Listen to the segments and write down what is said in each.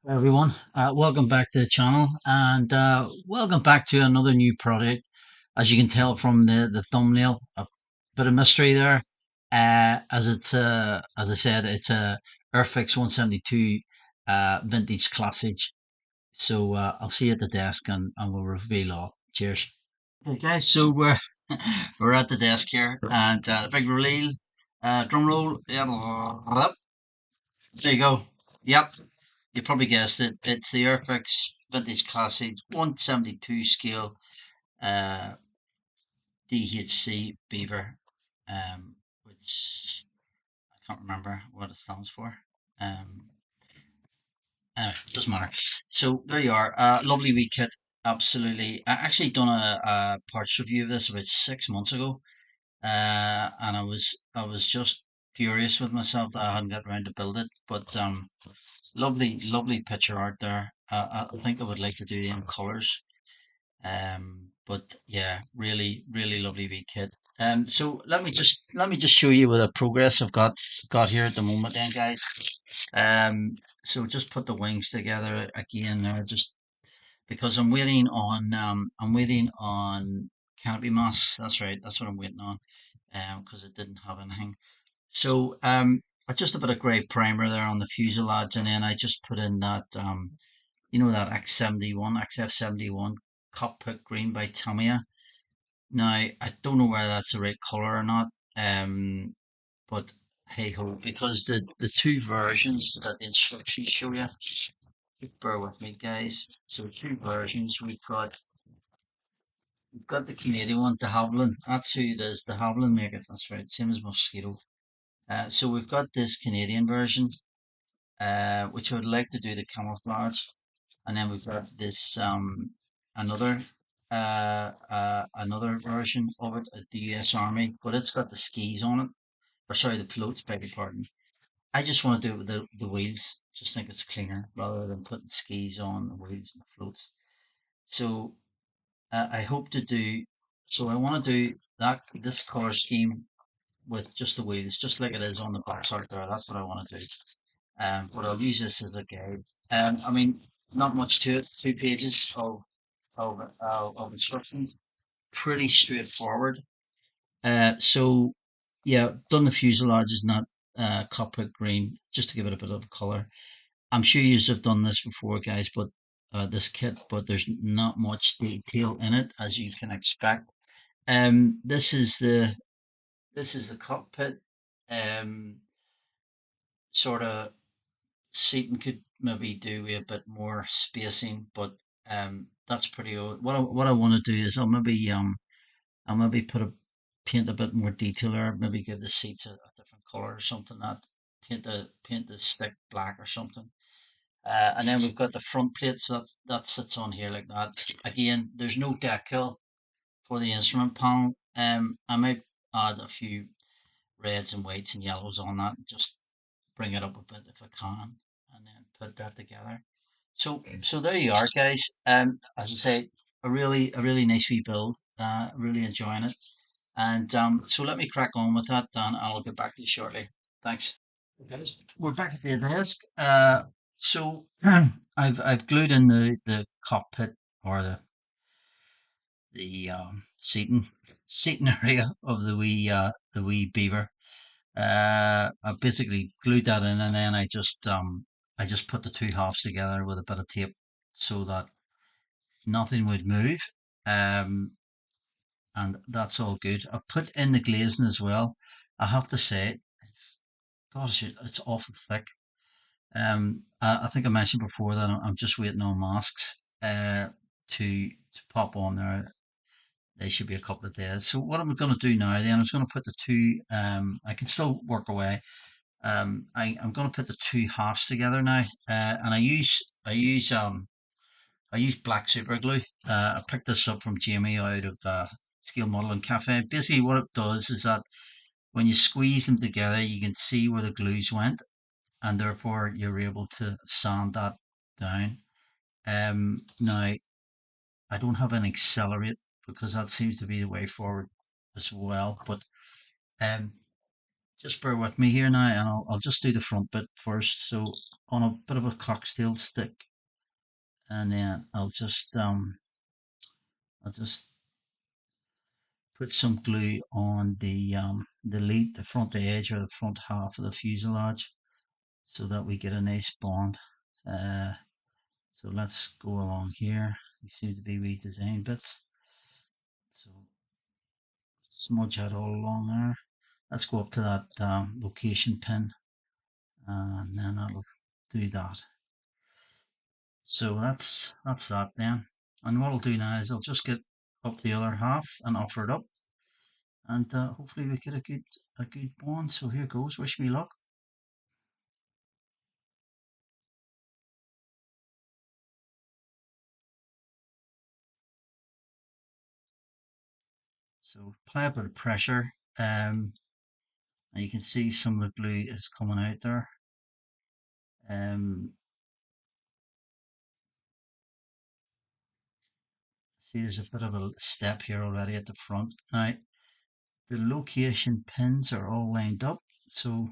Hi everyone, welcome back to the channel and welcome back to another new product. As you can tell from the thumbnail, a bit of mystery there. As I said, it's a Airfix 172 vintage classic. So I'll see you at the desk and we'll reveal all. Cheers. Okay, guys. So we're we're at the desk here and the big reveal. Drum roll. Yep. There you go. Yep. You probably guessed it. It's the Airfix Vintage Classic 172 scale uh, Dhc Beaver, which I can't remember what it stands for. Um, anyway, doesn't matter. So there you are. Lovely wee kit. Absolutely. I actually done a parts review of this about 6 months ago, and I was just furious with myself that I hadn't got around to build it. But lovely, lovely picture art there. I think I would like to do it in colours. But yeah, really, really lovely wee kit. So let me just show you the progress I've got here at the moment, then, guys. So just put the wings together again there, just because I'm waiting on canopy masks. That's right, that's what I'm waiting on. Because it didn't have anything. So just a bit of grey primer there on the fuselage, and then I just put in that that X71, XF71 cockpit green by Tamiya. Now I don't know whether that's the right color or not, um, but hey ho, because the two versions that the instructions show you, bear with me, guys. So two versions. We've got the Canadian one, the Havilland. That's who it is. The Havilland make it. That's right. Same as Mosquito. So we've got this Canadian version, which I would like to do the camouflage, and then we've got this another another version of it at the U.S. Army, but it's got the skis on it, or sorry, the floats. Beg your pardon. I just want to do it with the wheels. Just think it's cleaner rather than putting skis on the wheels and the floats. So I hope to do. So I want to do that this color scheme with just the wheels, just like it is on the box art there. That's what I want to do. But I'll use this as a guide. I mean, not much to it. 2 pages of instructions. Pretty straightforward. So yeah, done the fuselage is not cockpit green, just to give it a bit of color. I'm sure you have done this before, guys, but this kit, but there's not much detail in it, as you can expect. This is the cockpit. Um, Sort of seating could maybe do with a bit more spacing, but that's pretty old. What I want to do is I'll maybe paint a bit more detail, or maybe give the seats a different color or something. That paint the stick black or something. And then we've got the front plate, so that sits on here like that. Again, there's no decal for the instrument panel. I might add a few reds and whites and yellows on that, just bring it up a bit if I can, and then put that together. So there you are, guys. As I say, a really nice wee build. Really enjoying it. And so let me crack on with that, and I'll get back to you shortly. Thanks. Okay, guys, we're back at the desk. So I've glued in the cockpit, or the seating area of the wee beaver. I basically glued that in, and then I just put the two halves together with a bit of tape so that nothing would move. Um, and that's all good. I've put in the glazing as well. I have to say, gosh, it's awful thick. I think I mentioned before that I'm just waiting on masks to pop on there. They should be a couple of days. So what I'm going to do now, then, I'm just going to put the two. I can still work away. I'm going to put the two halves together now, and I use black super glue. I picked this up from Jamie out of Scale Modeling Cafe. Basically, what it does is that when you squeeze them together, you can see where the glues went, and therefore you're able to sand that down. Now I don't have an accelerate because that seems to be the way forward as well, but um, Just bear with me here now, and I'll just do the front bit first. So on a bit of a cocktail stick, and then I'll just put some glue on the lead, the front edge or the front half of the fuselage, so that we get a nice bond. Uh, so let's go along here. You seem to be redesign bits. So smudge that all along there. Let's go up to that location pin, and then I'll do that. So that's that then. And what I'll do now is I'll just get up the other half and offer it up, and hopefully we get a good bond. So here goes. Wish me luck. So apply a bit of pressure, and you can see some of the glue is coming out there. Um, See, there's a bit of a step here already at the front. Now the location pins are all lined up, so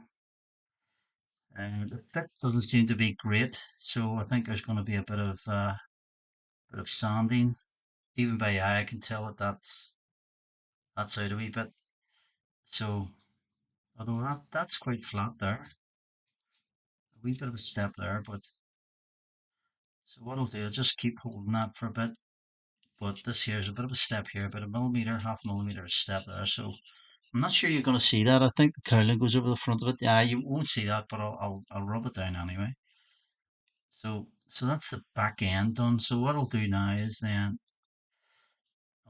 the fit doesn't seem to be great. So I think there's going to be a bit of sanding. Even by eye, I can tell that that's out a wee bit. So although that's quite flat there, a wee bit of a step there, but so what I'll do, I'll just keep holding that for a bit. But this here is a bit of a step here, about a millimeter, half millimeter step there. So I'm not sure you're going to see that. I think the cowling goes over the front of it. Yeah, you won't see that, but I'll rub it down anyway. So that's the back end done. So what I'll do now is then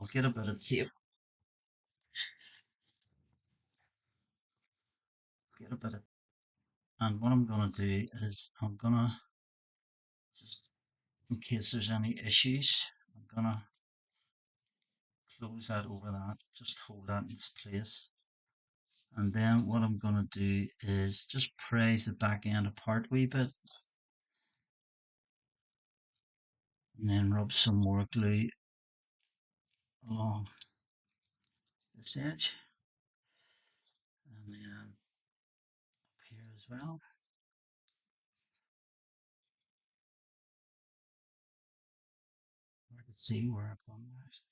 I'll get a bit of tape, get a bit of, and what I'm going to do is I'm going to just, in case there's any issues, I'm going to close that over that, just hold that in its place. And then what I'm going to do is just prise the back end apart a wee bit, and then rub some more glue along this edge, and then up here as well. I can see where I've gone next.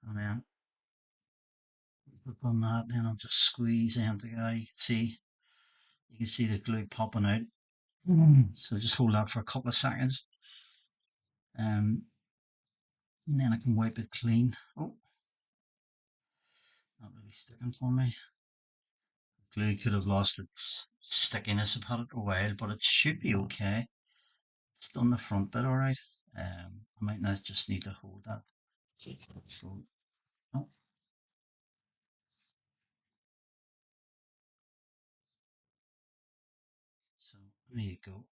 And then click on that, then I'll just squeeze in together. You can see the glue popping out. So just hold that for a couple of seconds. Um, and then I can wipe it clean. Oh, not really sticking for me. Glue could have lost its stickiness. I've had it a while, but it should be okay. It's done the front bit all right. I might not just need to hold that. So, oh, so there you go.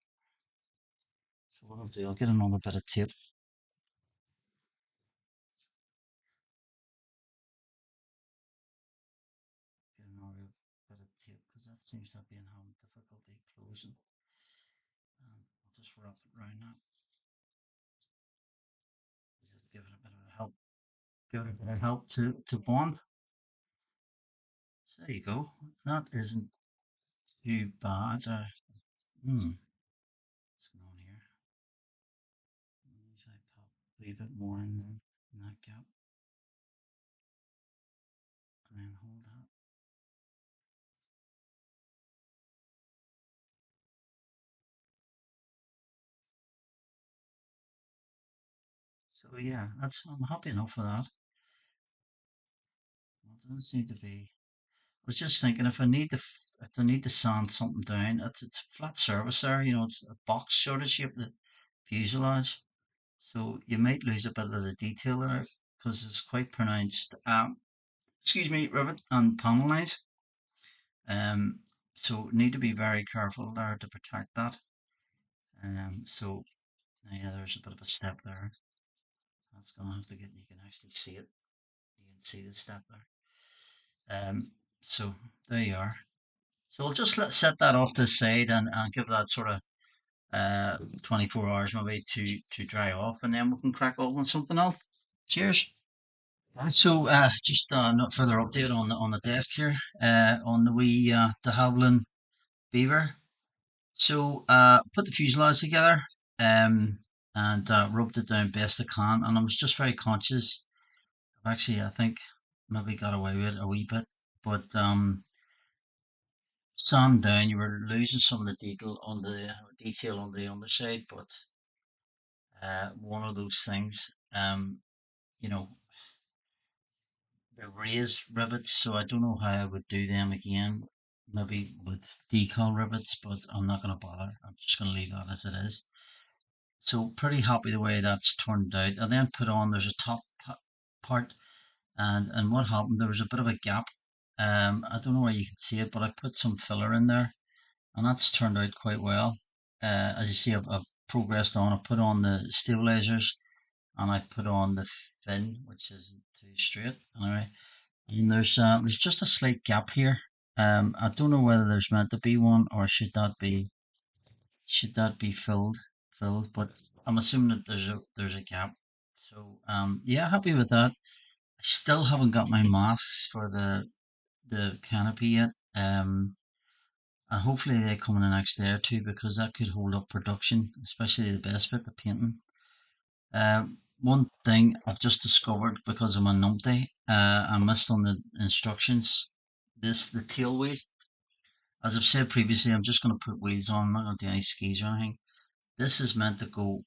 So what I'll do, I'll get another bit of tape. Get another bit of tape because that seems to have been having difficulty closing. And I'll just wrap it around that. Just give it a bit of help. Give it a bit of help to bond. So there you go. That isn't too bad. What's going on here? Maybe I pop a wee bit more in that gap, and then hold that. So yeah, I'm happy enough with that. Well, it doesn't seem to be. I was just thinking if I need to sand something down, it's a flat surface there. It's a box sort of shape, the fuselage. So you might lose a bit of the detail there because it's quite pronounced. Excuse me, rivet and panel lines. Um, so need to be very careful there to protect that. So yeah, there's a bit of a step there. That's gonna have to get. You can actually see it. You can see the step there. So there you are. So I'll just set that off to the side and give that sort of uh, 24 hours maybe to dry off, and then we can crack on something else. Cheers. So, just not further update on the desk here, on the wee de Havilland Beaver. So, put the fuselage together, um, and rubbed it down best I can, and I was just very conscious. Actually, I think maybe got away with it a wee bit, but sand down, you were losing some of the detail on the underside, but one of those things, you know, they're raised rivets, so I don't know how I would do them again. Maybe with decal rivets, but I'm not going to bother. I'm just going to leave that as it is. So pretty happy the way that's turned out. I then put on, there's a part, and what happened, there was a bit of a gap. I don't know where you can see it, but I put some filler in there, and that's turned out quite well. As you see, I've progressed on. I put on the stabilizers, and I put on the fin, which isn't too straight. Anyway, and there's just a slight gap here. I don't know whether there's meant to be one, or should that be filled, but I'm assuming that there's a gap. So yeah, happy with that. I still haven't got my masks for the canopy yet. And hopefully they come in the next day or two, because that could hold up production, especially the best bit, the painting. One thing I've just discovered because of my numpty, I missed on the instructions. The tail wheel. As I've said previously, I'm just going to put wheels on. I'm not going to do any skis or anything. This is meant to go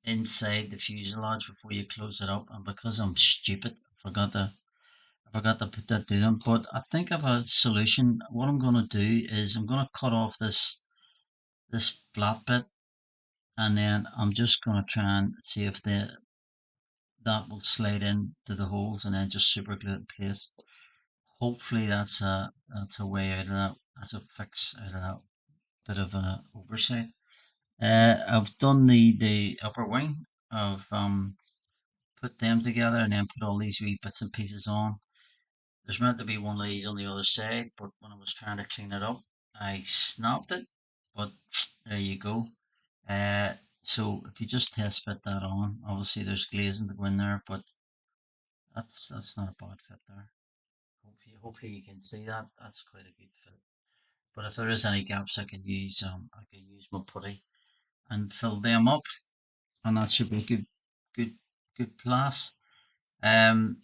inside the fuselage before you close it up, and because I'm stupid, I forgot to put that to them. But I think I've a solution. What I'm going to do is I'm going to cut off this flat bit, and then I'm just going to try and see if that will slide in to the holes, and then just super glue it in place. Hopefully that's a way out of that. That's a fix out of that bit of a oversight. I've done the upper wing. I've put them together, and then put all these wee bits and pieces on. There's meant to be one of these on the other side, but when I was trying to clean it up, I snapped it. But there you go. Uh, so if you just test fit that on, obviously there's glazing to go in there, but that's not a bad fit there. Hopefully you can see that. That's quite a good fit. But if there is any gaps, I can use my putty and fill them up, and that should be a good plus. Um,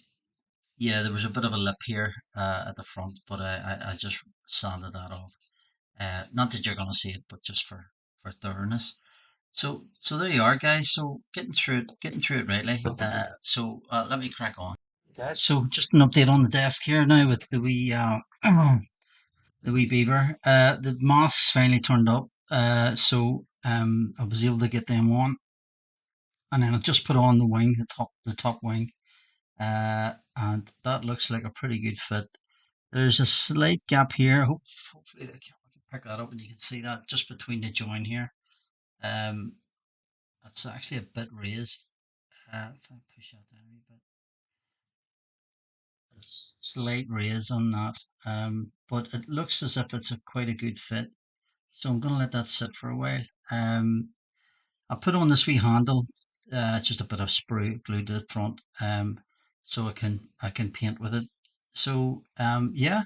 yeah, there was a bit of a lip here at the front, but I just sanded that off. Not that you're gonna see it, but just for thoroughness. So there you are, guys. So getting through it rightly. So let me crack on, guys. So just an update on the desk here now with the wee beaver. The masks finally turned up. So I was able to get them on, and then I just put on the wing, the top wing, and that looks like a pretty good fit. There's a slight gap here. Hopefully the camera can pick that up, and you can see that just between the join here. Um, that's actually a bit raised. If I push that down a wee bit, it's slight raise on that. But it looks as if it's quite a good fit. So I'm going to let that sit for a while. I put on this wee handle, just a bit of spray glued to the front, so I can paint with it. So yeah,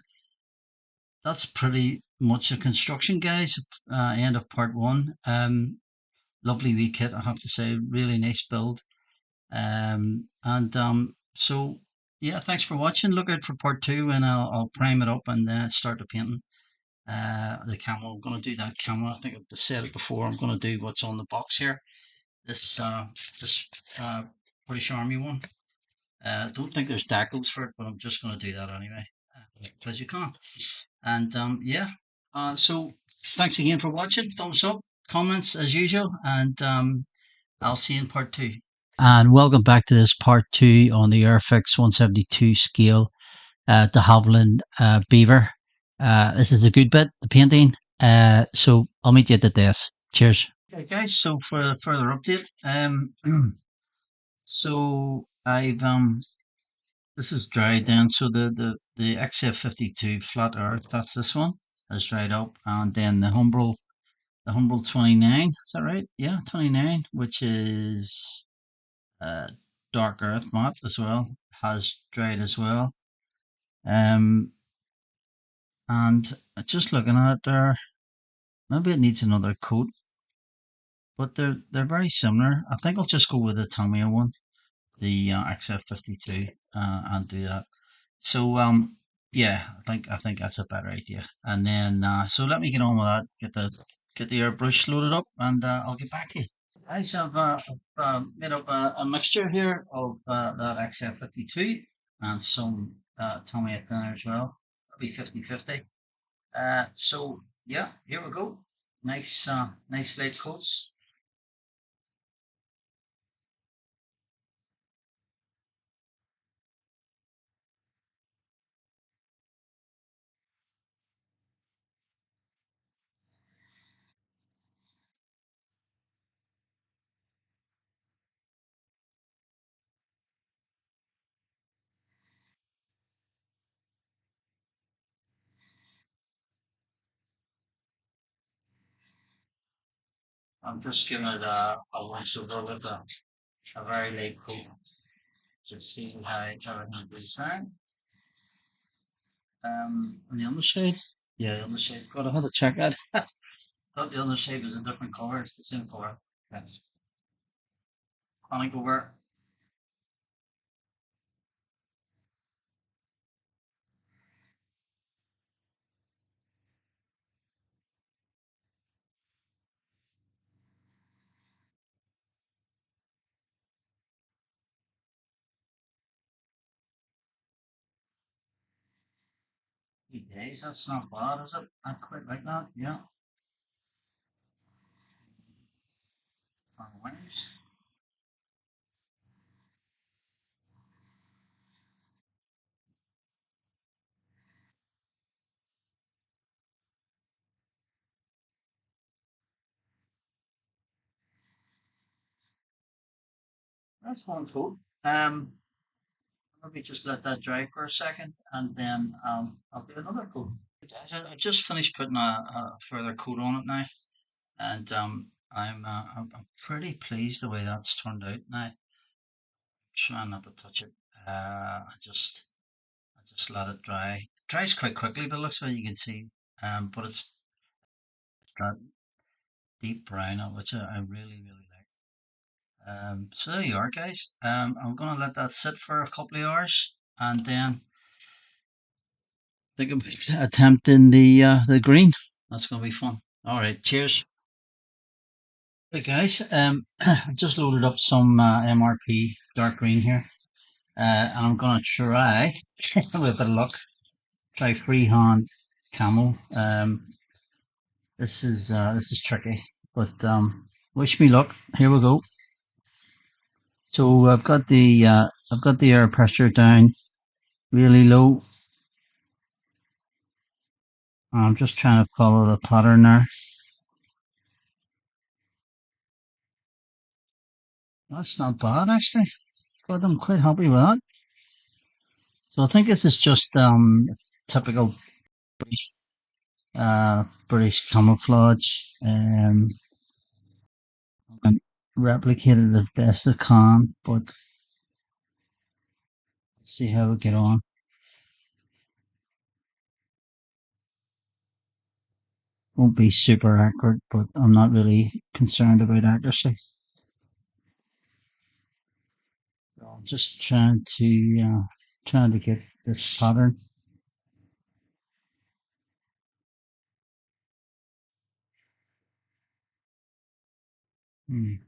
that's pretty much a construction, guys. End of part one. Lovely wee kit, I have to say. Really nice build. And so yeah, thanks for watching. Look out for part two, and I'll prime it up and start the painting. The camera, I'm going to do that camera. I think I've said it before. I'm going to do what's on the box here. This British Army one. Don't think there's decals for it, but I'm just going to do that anyway, because you can't. And yeah, so thanks again for watching. Thumbs up, comments as usual, and I'll see you in part two. And welcome back to this part two on the Airfix 172 scale, de Havilland Beaver. This is a good bit, the painting. So I'll meet you at the desk. Cheers. Okay, guys. So for a further update, so I've this is dried down. So the XF52 flat earth, that's this one, has dried up, and then the Humbrol the Humboldt 29. Is that right? Yeah, 29, which is uh, dark earth mat as well. Has dried as well. Um, and just looking at it there, maybe it needs another coat, but they're very similar. I think I'll just go with the Tamiya one, the XF52, and do that. So yeah, I think that's a better idea. And then so let me get on with that. Get the airbrush loaded up, and I'll get back to you. Guys, I've made up a mixture here of that XF52 and some Tamiya thinner as well. That'll be 50-50. So yeah, here we go. Nice light coats. I'm just giving it a once over with a very light coat. Just see how everything goes down. On the underside, yeah, the underside. God, I had to check that. Thought the underside was a different color. It's the same color. Okay. Chronic over. Days. That's not bad, is it? I quite like that. Yeah. On wings. That's one coat. Let me just let that dry for a second, and then I'll do another coat. Guys, I've just finished putting a further coat on it now, and I'm pretty pleased the way that's turned out now. Trying not to touch it. I just let it dry. It dries quite quickly, but it looks like you can see. But it's got deep brown on, which I really really like. So there you are, guys. I'm gonna let that sit for a couple of hours, and then think about attempting the green. That's gonna be fun. All right, cheers. Hey guys, I just loaded up some MRP dark green here, and I'm gonna try with a bit of luck. Try freehand camo. This is tricky, but wish me luck. Here we go. So I've got the air pressure down really low. I'm just trying to follow the pattern there. That's not bad actually, but I'm quite happy with that. So I think this is just typical British, British camouflage, and replicated as best I can. But let's see how we get on. Won't be super accurate, but I'm not really concerned about accuracy. So I'm just trying to get this pattern. Mm.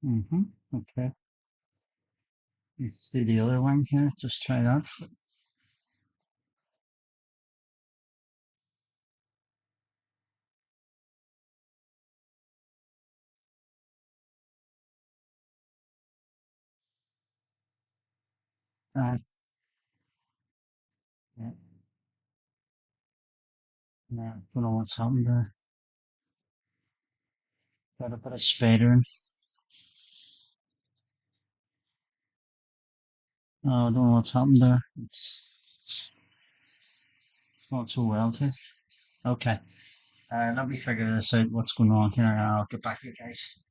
Mm-hmm. Okay. Let's do the other one here. Just try that. Uh, yeah, yeah, don't know what's happened there. Got a bit of spattering. Oh, I don't know what's happened there. It's not so well too. Okay. Let me figure this out. What's going on here? I'll get back to you guys.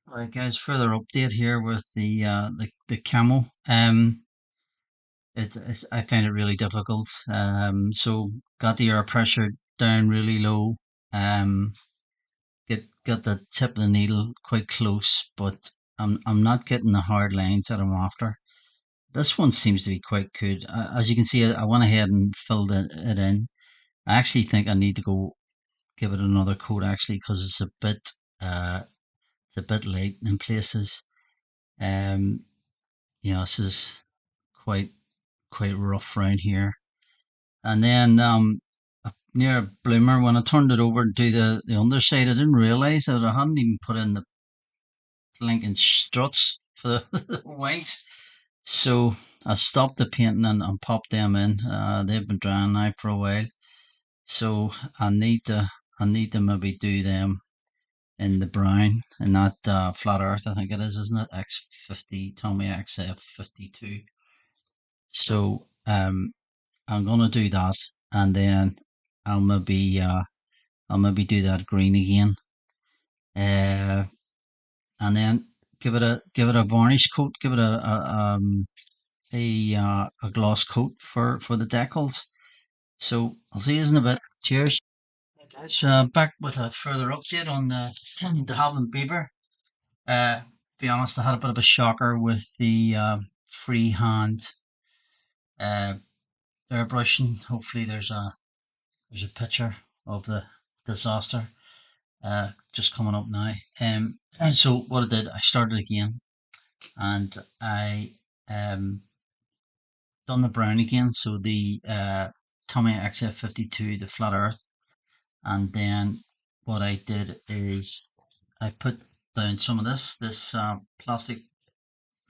All right, guys. Further update here with the camo. I find it really difficult. So got the air pressure down really low. Um, got the tip of the needle quite close, but I'm not getting the hard lines that I'm after. This one seems to be quite good. As you can see, I went ahead and filled it in. I actually think I need to go give it another coat actually because uh it's a bit light in places. Um, this is quite quite rough around here. And then near Bloomer, when I turned it over to do the underside, I didn't realise that I hadn't even put in the blinking struts for the wings. So I stopped the painting and popped them in. They've been drying now for a while. So I need to I need to maybe do them in the brown in that flat earth, I think it is, isn't it? X50, Tommy XF52. So I'm gonna do that, and then I'll maybe uh, I'll maybe do that green again, uh, and then give it a varnish coat, give it a gloss coat for the decals. So I'll see you in a bit. Cheers. Hey guys, back with a further update on the Beaver. Be honest, I had a bit of a shocker with the freehand uh, airbrushing. Hopefully, there's a picture of the disaster just coming up now. And so what I did, I started again, and I done the brown again. So the Tommy XF52, the flat Earth, and then what I did is I put down some of this plastic,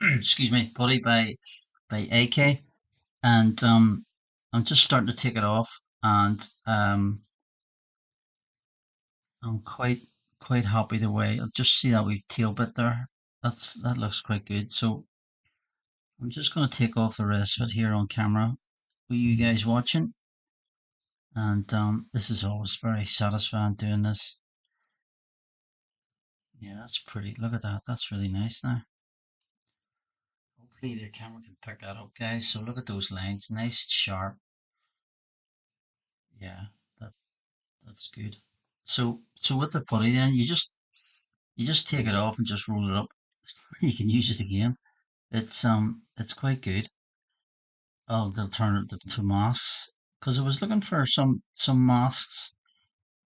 excuse me, putty by AK, and I'm just starting to take it off, and I'm quite happy the way. I'll just see that wee tail bit there. That looks quite good. So I'm just going to take off the rest of it here on camera for you guys watching, and this is always very satisfying doing this. Yeah, that's pretty. Look at that. That's really nice now. Hopefully the camera can pick that up, guys. So look at those lines, nice sharp. Yeah, that that's good. So with the putty, then you just take it off and just roll it up. You can use it again. It's quite good. Oh, the alternative to masks, because I was looking for some masks.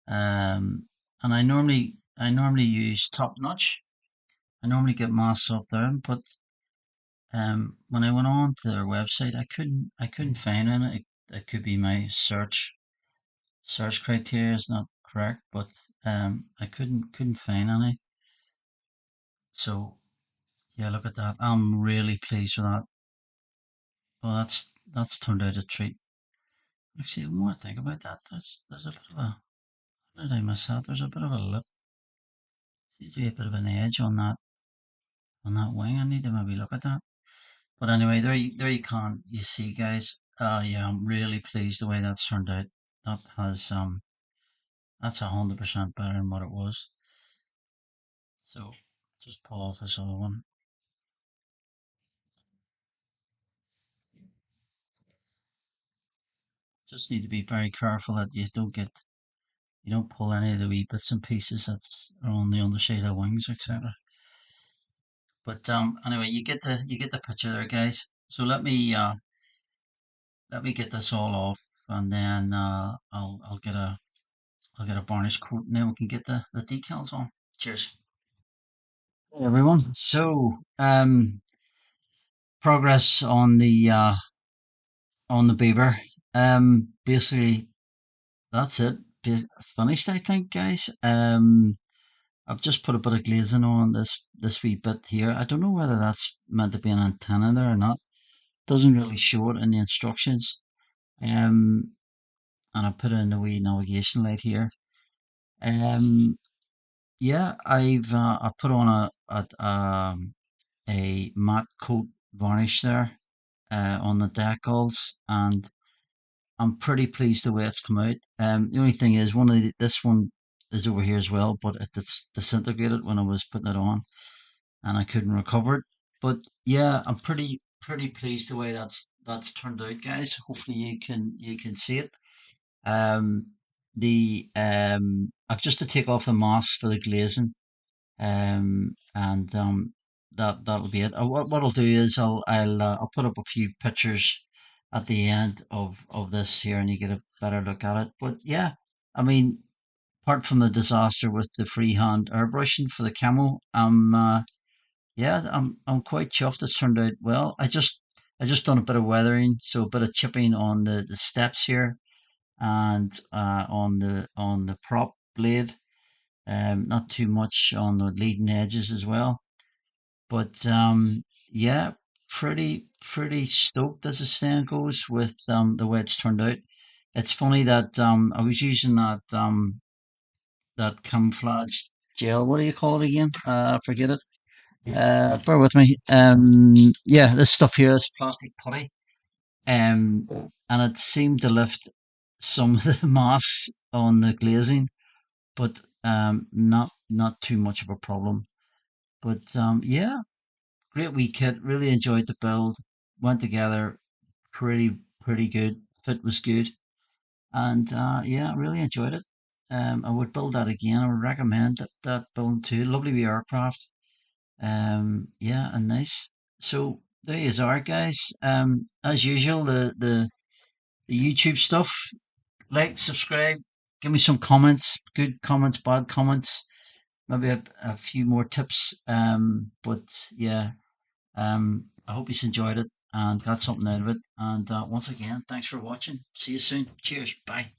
And I normally use Top Notch. I normally get masks off there, but when I went on to their website, I couldn't find any. It could be my search criteria is not correct, but I couldn't find any. So yeah, look at that. I'm really pleased with that. Well, that's turned out a treat. Actually, the more I think about that, there's a bit of a. How did I miss that? There's a bit of a lip. Seems to be a bit of an edge on that wing. I need to maybe look at that. But anyway, there you see, guys. Yeah, I'm really pleased the way that's turned out. That has that's 100% better than what it was. So just pull off this other one. Just need to be very careful that you don't pull any of the wee bits and pieces that's on the underside of the wings, etc. But anyway, you get the picture there, guys. So let me get this all off, and then I'll get a varnish coat, and then we can get the decals on. Cheers. Hey everyone. So progress on the Beaver. Basically that's it. Finished, I think, guys. I've just put a bit of glazing on this wee bit here. I don't know whether that's meant to be an antenna there or not. Doesn't really show it in the instructions. And I put in a wee navigation light here. Yeah, I put on a matte coat varnish there on the decals, and I'm pretty pleased the way it's come out. The only thing is, this one is over here as well, but it's disintegrated when I was putting it on, and I couldn't recover it. But yeah, I'm pretty pleased the way that's turned out, guys. Hopefully you can see it. Um, the I've just to take off the mask for the glazing, and that'll be it. What I'll do is I'll put up a few pictures at the end of this here, and you get a better look at it. But yeah, I mean, apart from the disaster with the freehand airbrushing for the camo, yeah, I'm quite chuffed. It's turned out well. I just done a bit of weathering, so a bit of chipping on the steps here, and on the prop blade. Not too much on the leading edges as well. But yeah, pretty stoked as the saying goes with the way it's turned out. It's funny that I was using that camouflage gel. What do you call it again? I forget it. Bear with me. Yeah, this stuff here is plastic putty. Um, and it seemed to lift some of the mass on the glazing, but not too much of a problem. But yeah, great wee kit. Really enjoyed the build. Went together pretty good. Fit was good, and yeah, really enjoyed it. I would build that again. I would recommend that build too. Lovely wee aircraft. Yeah, and nice. So there you are, guys. As usual, the YouTube stuff. Like, subscribe, give me some comments. Good comments, bad comments. Maybe a few more tips. But yeah. I hope you enjoyed it and got something out of it. And once again, thanks for watching. See you soon. Cheers. Bye.